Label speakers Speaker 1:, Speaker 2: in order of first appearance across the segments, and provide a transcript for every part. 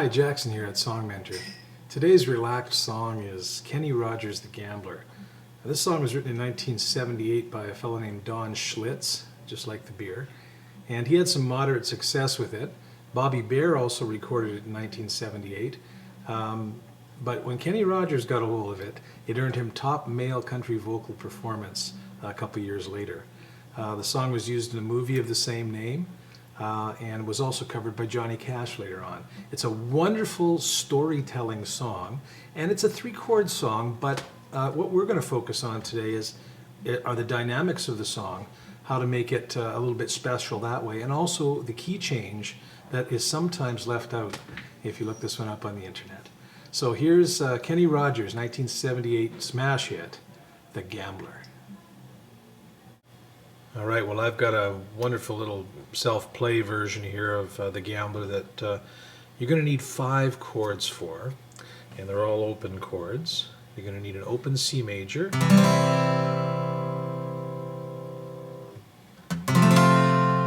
Speaker 1: Hi, Jackson here at Song Mentor. Today's relaxed song is Kenny Rogers' The Gambler. Now, this song was written in 1978 by a fellow named Don Schlitz, just like the beer, and he had some moderate success with it. Bobby Bear also recorded it in 1978, but when Kenny Rogers got a hold of it, it earned him top male country vocal performance a couple years later. The song was used in a movie of the same name, and was also covered by Johnny Cash later on. It's a wonderful storytelling song, and it's a three-chord song, but what we're going to focus on today are the dynamics of the song, how to make it a little bit special that way, and also the key change that is sometimes left out if you look this one up on the internet. So here's Kenny Rogers' 1978 smash hit, The Gambler. All right, well, I've got a wonderful little self-play version here of The Gambler that you're going to need 5 chords for, and they're all open chords. You're going to need an open C major, you're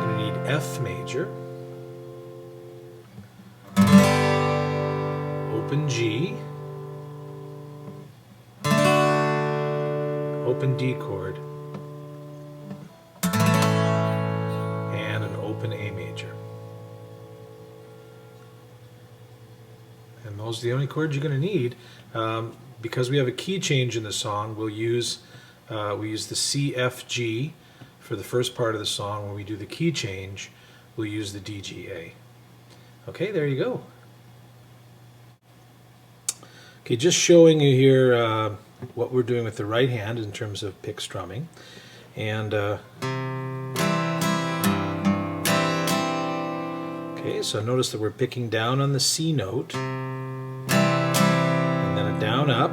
Speaker 1: going to need F major, open G, open D chord, open A major. And those are the only chords you're going to need. Because we have a key change in the song, we use the C, F, G for the first part of the song. When we do the key change, we'll use the D, G, A. Okay, there you go. Okay, just showing you here what we're doing with the right hand in terms of pick strumming. And okay, so notice that we're picking down on the C note, and then a down up,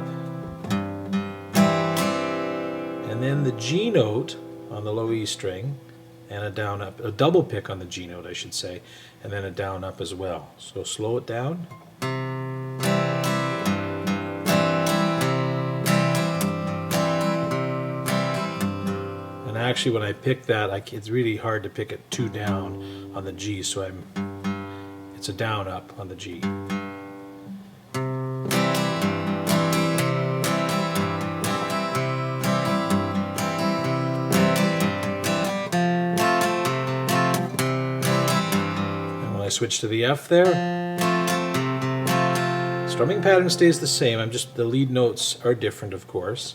Speaker 1: and then the G note on the low E string, and a down up, a double pick on the G note I should say, and then a down up as well. So slow it down. And actually when I pick that, it's really hard to pick it 2 down on the G, so it's a down up on the G. And when I switch to the F there, strumming pattern stays the same. The lead notes are different, of course.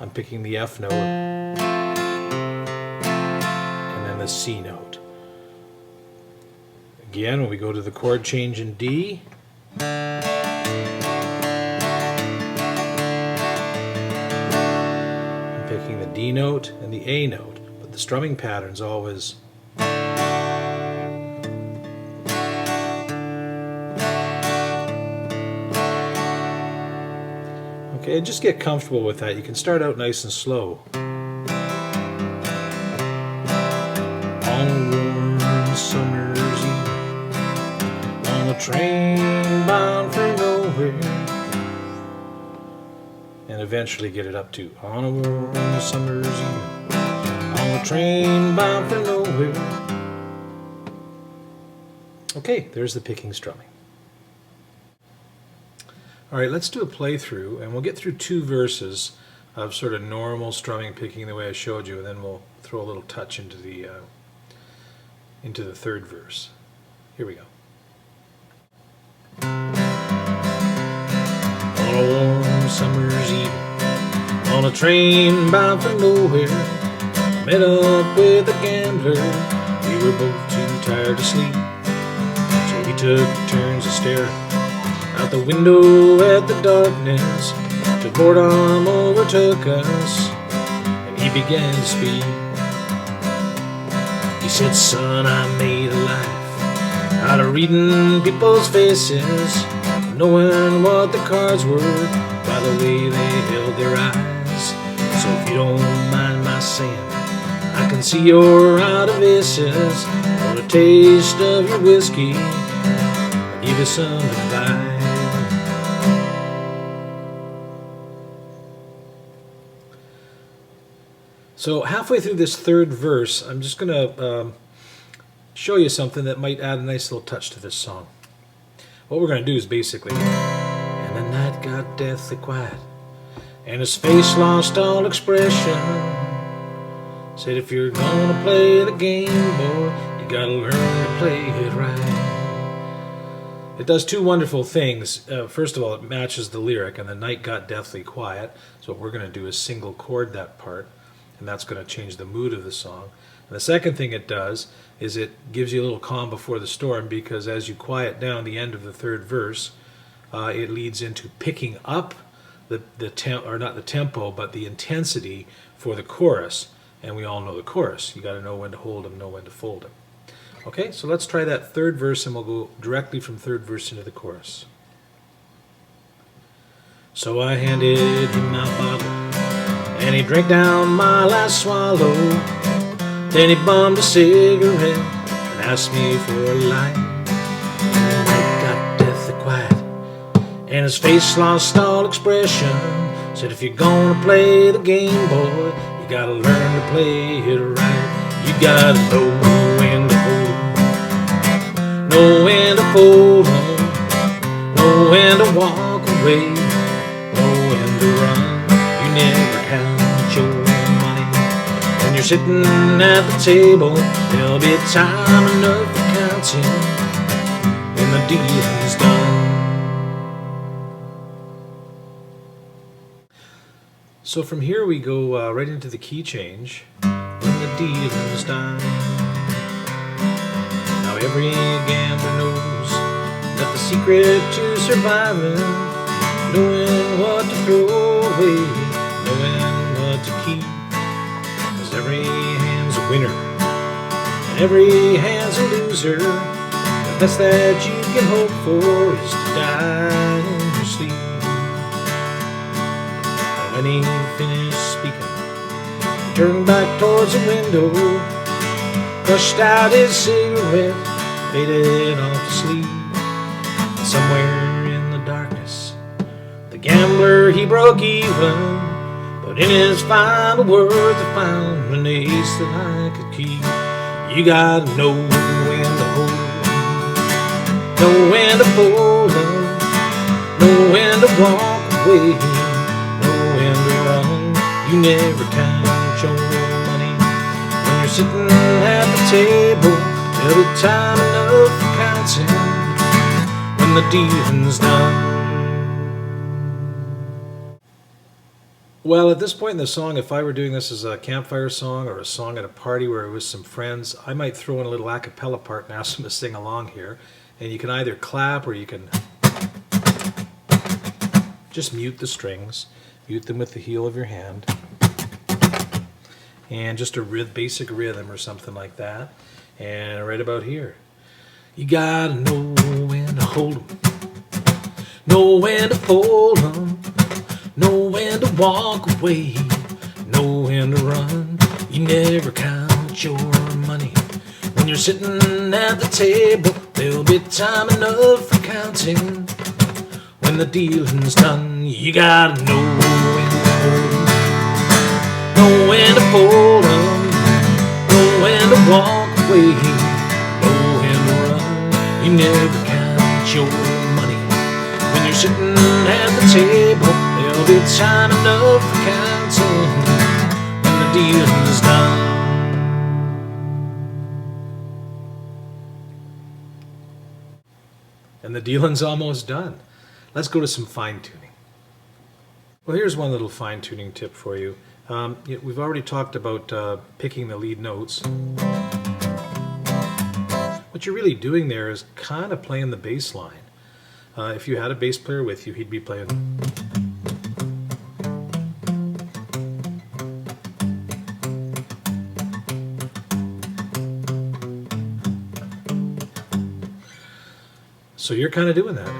Speaker 1: I'm picking the F note and then the C note. Again, when we go to the chord change in D, I'm picking the D note and the A note, but the strumming pattern's always okay, just get comfortable with that. You can start out nice and slow. On a warm summer's eve, on a train bound for nowhere, and eventually get it up to on a warm summer's eve, on a train bound for nowhere. Okay, there's the picking strumming. Alright, let's do a playthrough, and we'll get through 2 verses of sort of normal strumming picking the way I showed you, and then we'll throw a little touch into the 3rd verse. Here we go. On a warm summer's eve, on a train bound for nowhere, I met up with a gambler. We were both too tired to sleep, so we took turns to stare out the window at the darkness till boredom overtook us, and he began to speak. He said, "Son, I made a life out of reading people's faces, knowing what the cards were by the way they held their eyes. So if you don't mind my saying, I can see you're out of aces. Want a taste of your whiskey, I'll give you some advice." So halfway through this 3rd verse, I'm just going to show you something that might add a nice little touch to this song. what we're going to do is basically, and the night got deathly quiet, and his face lost all expression. Said, if you're gonna play the game, boy, you gotta learn to play it right. It does two wonderful things. First of all, it matches the lyric, and the night got deathly quiet. So what we're going to do is single chord that part, and that's going to change the mood of the song. And the second thing it does is it gives you a little calm before the storm, because as you quiet down the end of the third verse, it leads into picking up not the tempo, but the intensity for the chorus. And we all know the chorus. You got to know when to hold them, know when to fold them. Okay, so let's try that third verse, and we'll go directly from third verse into the chorus. So I handed him my bottle, and he drank down my last swallow. Then he bummed a cigarette and asked me for a light. And I got deathly quiet, and his face lost all expression. Said, if you're gonna play the game, boy, you gotta learn to play it right. You gotta know when to hold 'em, know when to fold 'em, know when to walk away, know when to run. You never count your money when you're sitting at the table. There'll be time enough for counting when the dealing's done. So from here we go right into the key change when the dealing's done. Now every gambler knows that the secret to surviving, knowing what to throw away, knowing what to keep, 'cause every hand's a winner and every hand's a loser. The best that you can hope for is to die in your sleep. When he finished speaking, he turned back towards the window, crushed out his cigarette, faded off to sleep. And somewhere in the darkness, the gambler, he broke even, but in his final words, I found an ace that I could keep. You gotta know when to hold 'em, know when to fold 'em, know when to walk away, when to run. You never count your money when you're sitting at the table. There'll be time enough for counting when the dealing's done. Well, at this point in the song, if I were doing this as a campfire song or a song at a party where it was some friends, I might throw in a little a cappella part and ask them to sing along here. And you can either clap or you can just mute the strings. Mute them with the heel of your hand, and just a basic rhythm or something like that. And right about here, you gotta know when to hold 'em, know when to fold 'em, know when to walk away, know when to run. You never count your money when you're sitting at the table. There'll be time enough for counting when the dealing's done. You gotta know when to hold 'em, know when to fold 'em, know when to walk away, know when to run. You never count your money when you're sitting at the table. There'll be time enough for counting when the dealing's done. And the dealing's almost done. Let's go to some fine-tuning. Well, here's one little fine-tuning tip for you. We've already talked about picking the lead notes. What you're really doing there is kind of playing the bass line. If you had a bass player with you, he'd be playing. So you're kind of doing that.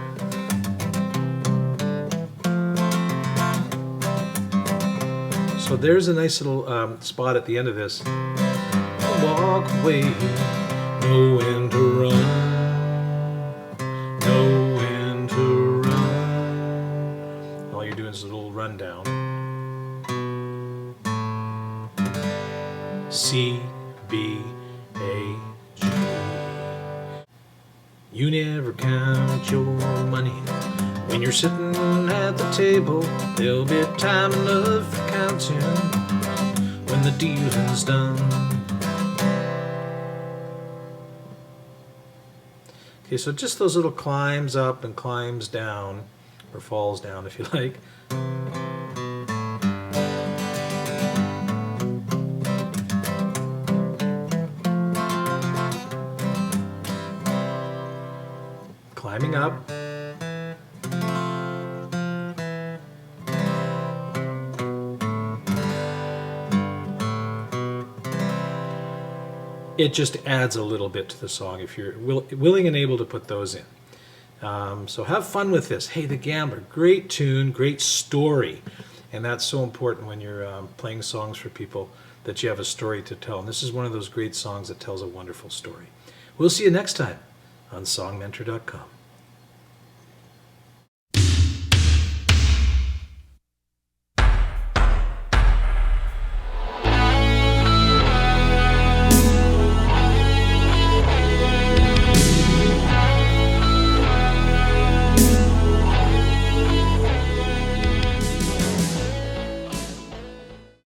Speaker 1: So there's a nice little spot at the end of this. Walk away, know when to run, know when to run. All you're doing is a little rundown. C, B, A, G. You never count your money. When you're sitting at the table, there'll be time enough for counting when the dealing's done. Okay, so just those little climbs up and climbs down, or falls down if you like. Climbing up. It just adds a little bit to the song if you're willing and able to put those in. So have fun with this. Hey, The Gambler, great tune, great story. And that's so important when you're playing songs for people, that you have a story to tell. And this is one of those great songs that tells a wonderful story. We'll see you next time on songmentor.com.